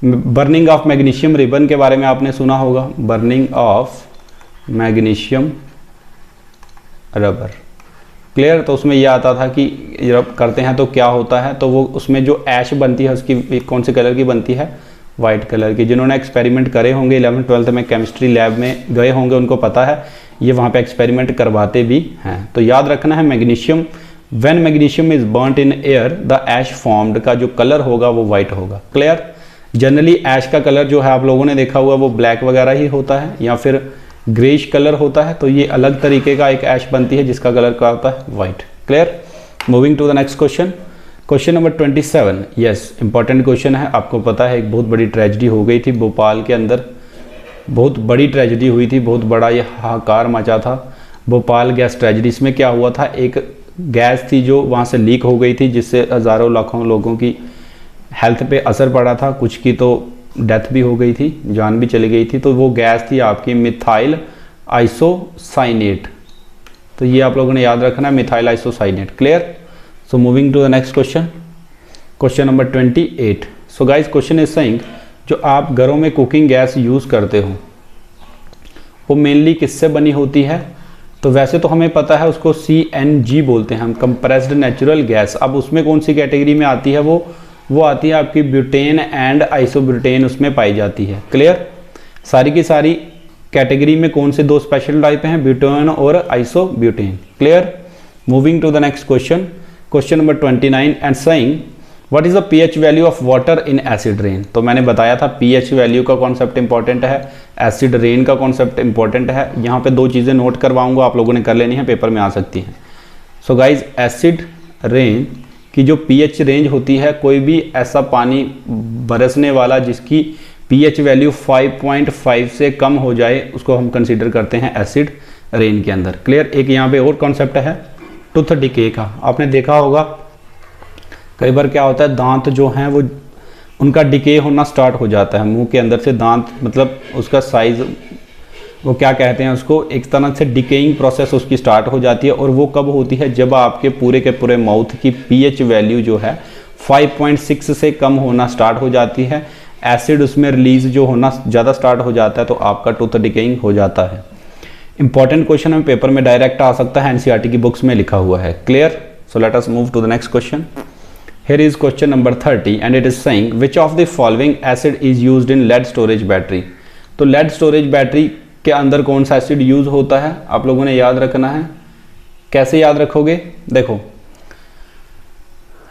बर्निंग ऑफ मैग्नीशियम रिबन के बारे में आपने सुना होगा, burning of magnesium rubber. Clear? तो उसमें यह आता था कि जब करते हैं तो क्या होता है, तो वो उसमें जो ऐश बनती है उसकी कौन से कलर की बनती है, वाइट कलर की। जिन्होंने एक्सपेरिमेंट करे होंगे 11th 12th में केमिस्ट्री लैब में गए होंगे उनको पता है, ये वहाँ पे एक्सपेरिमेंट करवाते भी हैं। तो याद रखना है magnesium, when magnesium is burnt in air the ash formed का जो कलर होगा वो वाइट होगा। क्लियर? जनरली ऐश का कलर जो है आप लोगों ने देखा हुआ वो ब्लैक वगैरह ही होता है या फिर ग्रेइश कलर होता है। तो ये अलग तरीके का एक ऐश बनती है जिसका कलर क्या होता है, white. Clear? Moving to the next question, question number 27। Yes, important question है। आपको पता है एक बहुत बड़ी ट्रेजेडी हो गई थी भोपाल के अंदर, बहुत बड़ी ट्रेजेडी हुई थी, बहुत बड़ा ये हाहाकार मचा था भोपाल गैस ट्रेजेडी। इसमें क्या हुआ था, एक गैस थी जो वहाँ से लीक हो गई थी जिससे हज़ारों लाखों लोगों की हेल्थ पे असर पड़ा था, कुछ की तो डेथ भी हो गई थी, जान भी चली गई थी। तो वो गैस थी आपकी मिथाइल आइसोसाइनेट। तो ये आप लोगों ने याद रखना है, methyl isocyanate. Clear? So moving to the next question, question number 28। So guys question is saying जो आप घरों में कुकिंग गैस यूज़ करते हो वो मेनली किससे बनी होती है? तो वैसे तो हमें पता है उसको CNG बोलते हैं हम, कंप्रेस्ड नेचुरल गैस। अब उसमें कौन सी कैटेगरी में आती है वो आती है आपकी ब्यूटेन एंड आइसोब्यूटेन, उसमें पाई जाती है। क्लियर? सारी की सारी कैटेगरी में कौन से दो स्पेशल टाइप हैं, ब्यूटेन और isobutane. Clear? Moving to the next question, question number 29 and saying what is the pH value of water in acid rain. तो मैंने बताया था pH वैल्यू का कॉन्सेप्ट इंपॉर्टेंट है, एसिड रेन का कॉन्सेप्ट इंपॉर्टेंट है। यहाँ पे दो चीज़ें नोट करवाऊंगा, आप लोगों ने कर लेनी है, पेपर में आ सकती हैं। सो गाइज एसिड रेन की जो pH रेंज होती है, कोई भी ऐसा पानी बरसने वाला जिसकी pH वैल्यू 5.5 से कम हो जाए उसको हम कंसीडर करते हैं एसिड रेन के अंदर। क्लियर? एक यहाँ पे और कॉन्सेप्ट है टूथ डिके का, आपने देखा होगा कई बार क्या होता है दांत जो हैं वो उनका डिके होना स्टार्ट हो जाता है, मुंह के अंदर से दांत मतलब उसका साइज वो क्या कहते हैं उसको, एक तरह से डिकेइंग प्रोसेस उसकी स्टार्ट हो जाती है। और वो कब होती है, जब आपके पूरे के पूरे माउथ की पीएच वैल्यू जो है 5.6 से कम होना स्टार्ट हो जाती है, एसिड उसमें रिलीज जो होना ज़्यादा स्टार्ट हो जाता है, तो आपका टूथ डिकेइंग हो जाता है। इंपॉर्टेंट क्वेश्चन है, पेपर में डायरेक्ट आ सकता है, एनसीईआरटी की बुक्स में लिखा हुआ है। Clear? So let us move to the next question. Here is question number 30 and it is saying which of the following acid is used in lead storage battery। तो lead storage battery के अंदर कौन सा एसिड यूज होता है, आप लोगों ने याद रखना है। कैसे याद रखोगे, देखो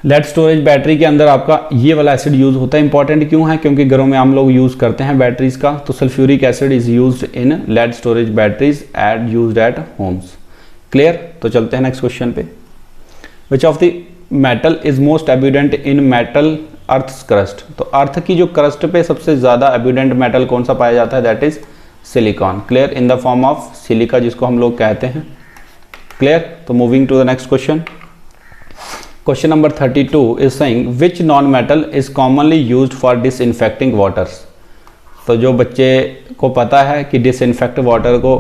लेड स्टोरेज बैटरी के अंदर आपका ये वाला एसिड यूज होता है। इंपॉर्टेंट क्यों है, क्योंकि घरों में हम लोग यूज करते हैं बैटरीज का। तो sulphuric acid is used in lead storage batteries and used at homes. Clear? तो चलते हैं नेक्स्ट क्वेश्चन पे। Which of the metal is most abundant in metal earth crust. तो अर्थ की जो क्रस्ट पे सबसे ज्यादा एब्यूडेंट मेटल कौन सा पाया जाता है, that is silicon. Clear? In the form of silica जिसको हम लोग कहते हैं। क्लियर? तो moving to the next question. Question number 32 is saying which non metal is commonly used for disinfecting waters. तो जो बच्चे को पता है कि डिसइंफेक्ट वाटर को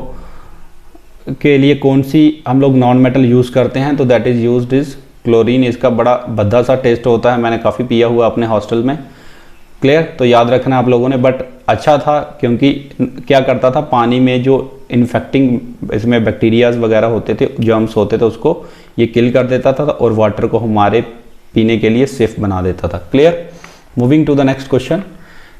के लिए कौन सी हम लोग नॉन मेटल यूज करते हैं, तो that is used is chlorine. इसका बड़ा भद्दा सा टेस्ट होता है, मैंने काफ़ी पिया हुआ अपने हॉस्टल में। क्लियर? तो याद रखना आप लोगों ने, बट अच्छा था क्योंकि क्या करता था, पानी में जो इन्फेक्टिंग इसमें बैक्टीरियाज वगैरह होते थे, जर्म्स होते थे, उसको ये किल कर देता था और वाटर को हमारे पीने के लिए सेफ बना देता था। Clear? Moving to the next question.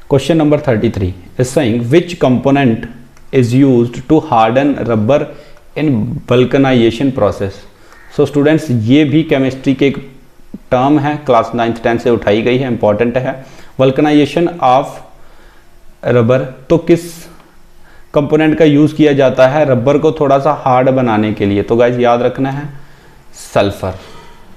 Question number 33 is saying which component is used to harden rubber in vulcanisation process. So students, ये भी केमिस्ट्री के एक टर्म है, क्लास 9th 10th से उठाई गई है, इंपॉर्टेंट है। वल्कनाइजेशन ऑफ रबर, तो किस कंपोनेंट का यूज किया जाता है रबर को थोड़ा सा हार्ड बनाने के लिए, तो गाइस याद रखना है सल्फर।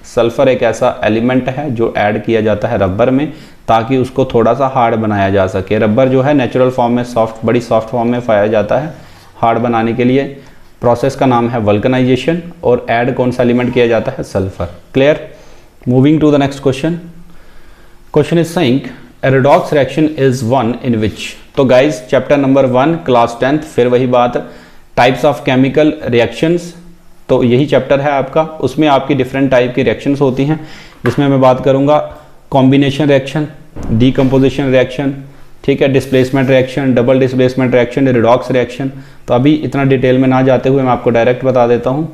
सल्फर एक ऐसा एलिमेंट है जो ऐड किया जाता है रबर में ताकि उसको थोड़ा सा हार्ड बनाया जा सके। रबर जो है नेचुरल फॉर्म में सॉफ्ट, बड़ी सॉफ्ट फॉर्म में पाया जाता है। हार्ड बनाने के लिए प्रोसेस का नाम है वल्कनाइजेशन और ऐड कौन सा एलिमेंट किया जाता है, sulphur. Clear? Moving to the next question. Question is saying a redox reaction is one in which। तो guys chapter number 1 class 10th, फिर वही बात, टाइप्स ऑफ केमिकल रिएक्शंस, तो यही चैप्टर है आपका। उसमें आपकी डिफरेंट टाइप की रिएक्शंस होती हैं, जिसमें मैं बात करूंगा कॉम्बिनेशन रिएक्शन, डीकम्पोजिशन रिएक्शन, ठीक है, displacement reaction, double displacement reaction, redox reaction. तो अभी इतना डिटेल में ना जाते हुए मैं आपको डायरेक्ट बता देता हूं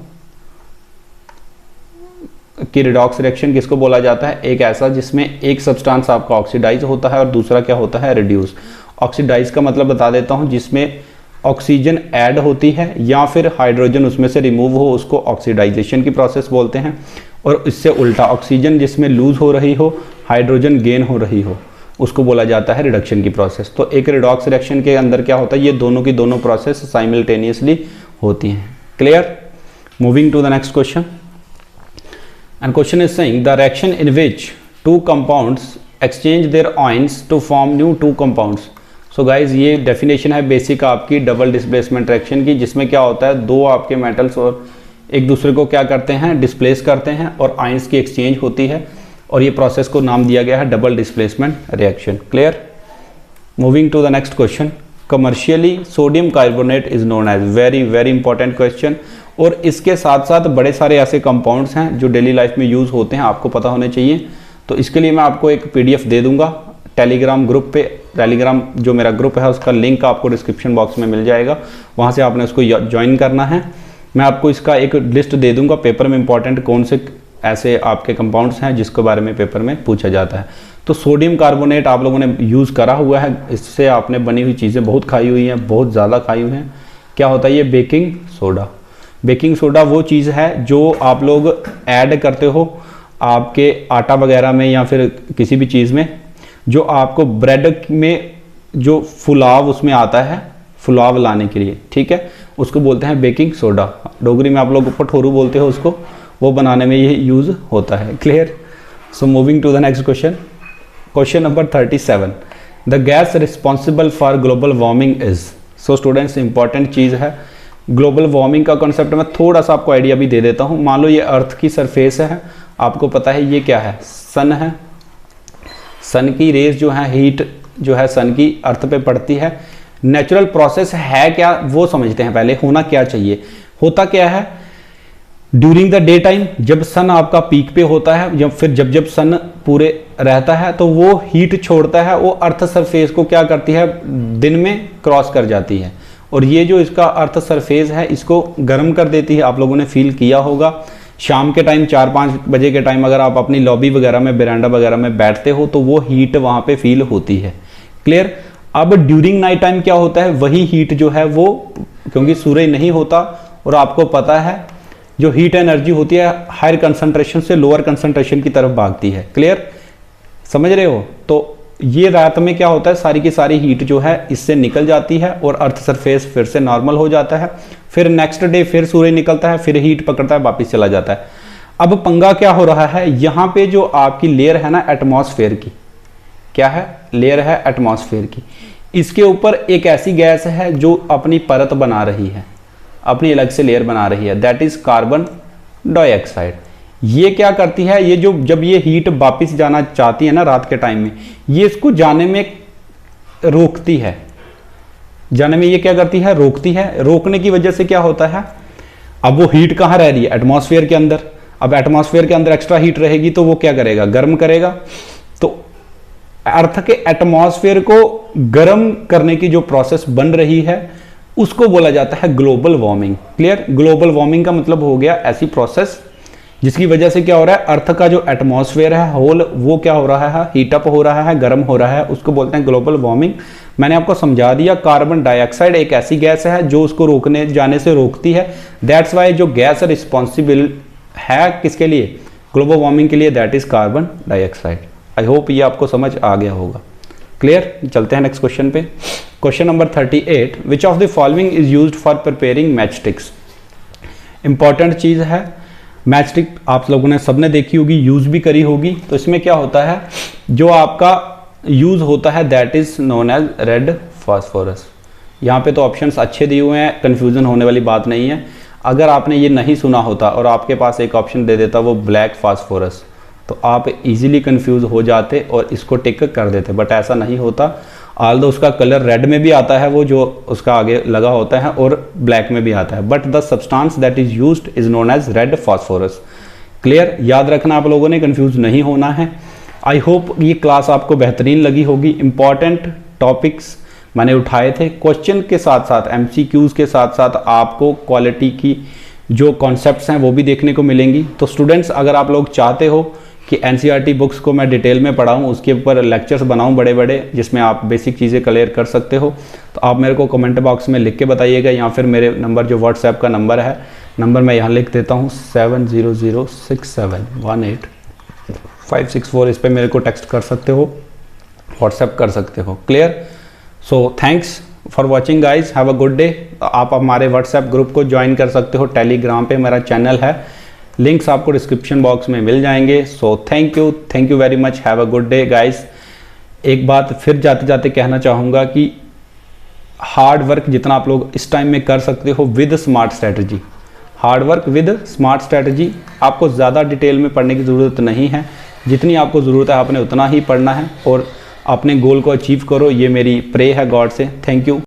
कि रिडॉक्स रिएक्शन किसको बोला जाता है। एक ऐसा जिसमें एक सब्सटेंस आपका ऑक्सीडाइज होता है और दूसरा क्या होता है, रिड्यूस। ऑक्सीडाइज का मतलब बता देता हूं, जिसमें ऑक्सीजन ऐड होती है या फिर हाइड्रोजन उसमें से रिमूव हो, उसको ऑक्सीडाइजेशन की प्रोसेस बोलते हैं। और इससे उल्टा ऑक्सीजन जिसमें लूज हो रही हो, हाइड्रोजन गेन हो रही हो, उसको बोला जाता है रिडक्शन की प्रोसेस। तो एक रिडॉक्स रिएक्शन के अंदर क्या होता है, ये दोनों की दोनों प्रोसेस साइमल्टेनियसली होती हैं। Clear? Moving to the next question. And question is saying the reaction in which two compounds exchange their ions to form new two compounds। So guys, ये डेफिनेशन है बेसिक आपकी डबल डिस्प्लेसमेंट रिएक्शन की, जिसमें क्या होता है, दो आपके मेटल्स और एक दूसरे को क्या करते हैं, डिस्प्लेस करते हैं और आयंस की एक्सचेंज होती है, और ये प्रोसेस को नाम दिया गया है double displacement reaction. Clear? Moving to the next question. Commercially sodium carbonate is known as, very very important question. और इसके साथ साथ बड़े सारे ऐसे कंपाउंड्स हैं जो डेली लाइफ में यूज़ होते हैं, आपको पता होने चाहिए। तो इसके लिए मैं आपको एक PDF दे दूंगा टेलीग्राम ग्रुप पे। टेलीग्राम जो मेरा ग्रुप है उसका लिंक आपको डिस्क्रिप्शन बॉक्स में मिल जाएगा, वहाँ से आपने उसको ज्वाइन करना है। मैं आपको इसका एक लिस्ट दे दूंगा, पेपर में इंपॉर्टेंट कौन से ऐसे आपके कंपाउंड्स हैं जिसके बारे में पेपर में पूछा जाता है। तो सोडियम कार्बोनेट आप लोगों ने यूज़ करा हुआ है, इससे आपने बनी हुई चीज़ें बहुत खाई हुई हैं, बहुत ज़्यादा खाई हुई हैं। क्या होता है ये, बेकिंग सोडा। बेकिंग सोडा वो चीज़ है जो आप लोग ऐड करते हो आपके आटा वगैरह में या फिर किसी भी चीज़ में, जो आपको ब्रेड में जो फुलाव उसमें आता है, फुलाव लाने के लिए, ठीक है, उसको बोलते हैं बेकिंग सोडा। डोगरी में आप लोग पठोरू बोलते हो उसको, वो बनाने में ये यूज़ होता है। Clear? So moving to the next question. Question number 37, the gas responsible for global warming is. So students, important चीज़ है। ग्लोबल वार्मिंग का कॉन्सेप्ट मैं थोड़ा सा आपको आइडिया भी दे देता हूँ। मान लो ये अर्थ की सरफेस है, आपको पता है ये क्या है, सन है। सन की रेज जो है, हीट जो है सन की अर्थ पे पड़ती है, नेचुरल प्रोसेस है क्या वो समझते हैं पहले, होना क्या चाहिए। होता क्या है, ड्यूरिंग द डे टाइम जब सन आपका पीक पे होता है, जब सन पूरे रहता है तो वो हीट छोड़ता है, वो अर्थ सरफेस को क्या करती है, दिन में क्रॉस कर जाती है, और ये जो इसका अर्थ सरफेस है इसको गर्म कर देती है। आप लोगों ने फील किया होगा शाम के टाइम 4-5 बजे के टाइम अगर आप अपनी लॉबी वगैरह में, बेरांडा वगैरह में बैठते हो तो वो हीट वहां पे फील होती है। क्लियर। अब ड्यूरिंग नाइट टाइम क्या होता है, वही हीट जो है वो, क्योंकि सूर्य नहीं होता और आपको पता है जो हीट एनर्जी होती है हायर कंसंट्रेशन से लोअर कंसंट्रेशन की तरफ भागती है। क्लियर, समझ रहे हो। तो ये रात में क्या होता है, सारी की सारी हीट जो है इससे निकल जाती है और अर्थ सरफेस फिर से नॉर्मल हो जाता है। फिर नेक्स्ट डे फिर सूर्य निकलता है, फिर हीट पकड़ता है, वापस चला जाता है। अब पंगा क्या हो रहा है, यहाँ पे जो आपकी लेयर है ना एटमॉस्फेयर की, क्या है, लेयर है एटमॉस्फेयर की, इसके ऊपर एक ऐसी गैस है जो अपनी परत बना रही है, अपनी अलग से लेयर बना रही है, दैट इज कार्बन डाइऑक्साइड। ये क्या करती है, ये जो जब ये हीट वापस जाना चाहती है ना रात के टाइम में, ये इसको जाने में रोकती है, जाने में ये क्या करती है, रोकती है। रोकने की वजह से क्या होता है, अब वो हीट कहाँ रह रही है, एटमॉस्फेयर के अंदर। अब एटमॉस्फेयर के अंदर एक्स्ट्रा हीट रहेगी तो वो क्या करेगा, गर्म करेगा। तो अर्थ के एटमॉस्फेयर को गर्म करने की जो प्रोसेस बन रही है उसको बोला जाता है global warming. Clear. Global warming का मतलब हो गया ऐसी प्रोसेस जिसकी वजह से क्या हो रहा है, अर्थ का जो एटमॉस्फेयर है होल वो क्या हो रहा है, हीटअप हो रहा है, गर्म हो रहा है, उसको बोलते हैं ग्लोबल वार्मिंग। मैंने आपको समझा दिया, कार्बन डाइऑक्साइड एक ऐसी गैस है जो उसको रोकने जाने से रोकती है। दैट्स वाई जो गैस रिस्पॉन्सिबल है किसके लिए, ग्लोबल वार्मिंग के लिए, that is carbon dioxide. I hope ये आपको समझ आ गया होगा। क्लियर। चलते हैं नेक्स्ट क्वेश्चन पे। Question number 38, which of the following is used for preparing match sticks. Important चीज है, मैच स्टिक आप लोगों ने सबने देखी होगी, यूज भी करी होगी। तो इसमें क्या होता है, जो आपका यूज होता है that is known as red phosphorus. यहाँ पे तो ऑप्शंस अच्छे दिए हुए हैं, कंफ्यूजन होने वाली बात नहीं है। अगर आपने ये नहीं सुना होता और आपके पास एक ऑप्शन दे देता वो ब्लैक फास्फोरस, तो आप इजीली कंफ्यूज हो जाते और इसको टिक कर देते, बट ऐसा नहीं होता। आल्दो उसका कलर रेड में भी आता है, वो जो उसका आगे लगा होता है, और ब्लैक में भी आता है, but the substance that is used is known as red phosphorus. Clear. याद रखना आप लोगों ने, कंफ्यूज नहीं होना है। आई होप ये क्लास आपको बेहतरीन लगी होगी। इंपॉर्टेंट टॉपिक्स मैंने उठाए थे, क्वेश्चन के साथ साथ MCQs के साथ साथ आपको क्वालिटी की जो कॉन्सेप्ट्स हैं वो भी देखने को मिलेंगी। तो स्टूडेंट्स, अगर आप लोग चाहते हो कि NCERT बुक्स को मैं डिटेल में पढ़ाऊँ, उसके ऊपर लेक्चर्स बनाऊँ बड़े बड़े जिसमें आप बेसिक चीज़ें क्लियर कर सकते हो, तो आप मेरे को कमेंट बॉक्स में लिख के बताइएगा, या फिर मेरे नंबर जो व्हाट्सएप का नंबर है, नंबर मैं यहाँ लिख देता हूँ 7006718564, इस पर मेरे को टेक्स्ट कर सकते हो, व्हाट्सएप कर सकते हो। Clear. So thanks for watching guys, have a good day. आप हमारे व्हाट्सएप ग्रुप को ज्वाइन कर सकते हो, टेलीग्राम पे मेरा चैनल है, लिंक्स आपको डिस्क्रिप्शन बॉक्स में मिल जाएंगे। So thank you very much, have a good day guys. एक बात फिर जाते जाते कहना चाहूँगा कि हार्ड वर्क जितना आप लोग इस टाइम में कर सकते हो with smart strategy, hard work with smart strategy, आपको ज़्यादा डिटेल में पढ़ने की ज़रूरत नहीं है, जितनी आपको ज़रूरत है आपने उतना ही पढ़ना है और अपने गोल को अचीव करो। ये मेरी प्रे है गॉड से। Thank you.